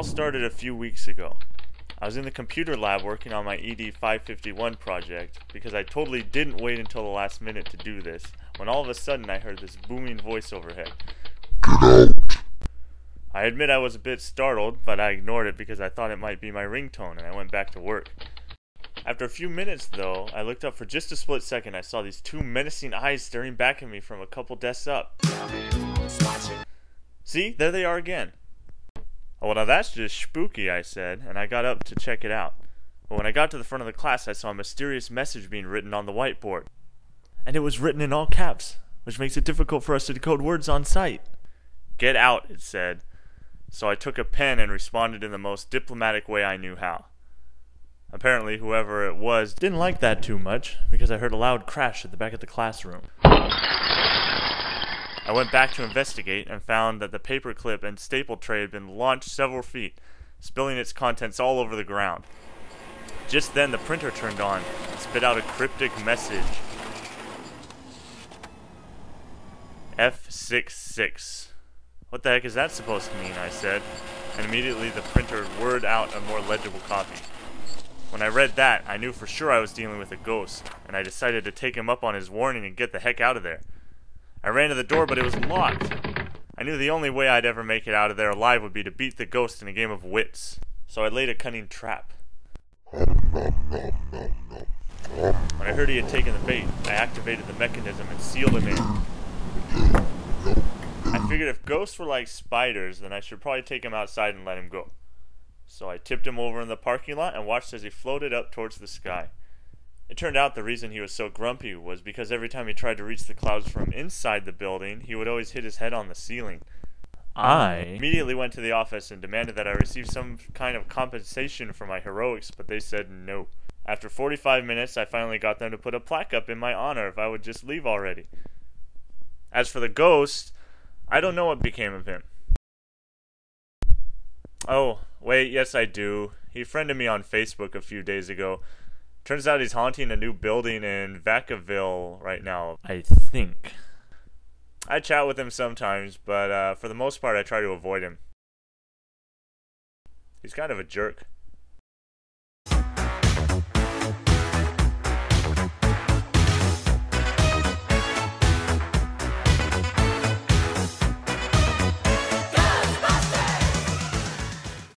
started a few weeks ago. I was in the computer lab working on my ED 551 project because I totally didn't wait until the last minute to do this, when all of a sudden I heard this booming voice overhead. Get out! I admit I was a bit startled, but I ignored it because I thought it might be my ringtone and I went back to work. After a few minutes though, I looked up for just a split second. I saw these two menacing eyes staring back at me from a couple desks up. See, there they are again. Oh, well, now that's just spooky, I said, and I got up to check it out. But when I got to the front of the class, I saw a mysterious message being written on the whiteboard. And it was written in all caps, which makes it difficult for us to decode words on sight. Get out, it said. So I took a pen and responded in the most diplomatic way I knew how. Apparently, whoever it was didn't like that too much, because I heard a loud crash at the back of the classroom. I went back to investigate and found that the paperclip and staple tray had been launched several feet, spilling its contents all over the ground. Just then the printer turned on and spit out a cryptic message. F66. What the heck is that supposed to mean, I said, and immediately the printer whirred out a more legible copy. When I read that, I knew for sure I was dealing with a ghost, and I decided to take him up on his warning and get the heck out of there. I ran to the door, but it was locked. I knew the only way I'd ever make it out of there alive would be to beat the ghost in a game of wits. So I laid a cunning trap. When I heard he had taken the bait, I activated the mechanism and sealed him in. I figured if ghosts were like spiders, then I should probably take him outside and let him go. So I tipped him over in the parking lot and watched as he floated up towards the sky. It turned out the reason he was so grumpy was because every time he tried to reach the clouds from inside the building, he would always hit his head on the ceiling. I immediately went to the office and demanded that I receive some kind of compensation for my heroics, but they said no. After 45 minutes, I finally got them to put a plaque up in my honor if I would just leave already. As for the ghost, I don't know what became of him. Oh, wait, yes I do. He friended me on Facebook a few days ago. Turns out he's haunting a new building in Vacaville right now, I think. I chat with him sometimes, but for the most part I try to avoid him. He's kind of a jerk.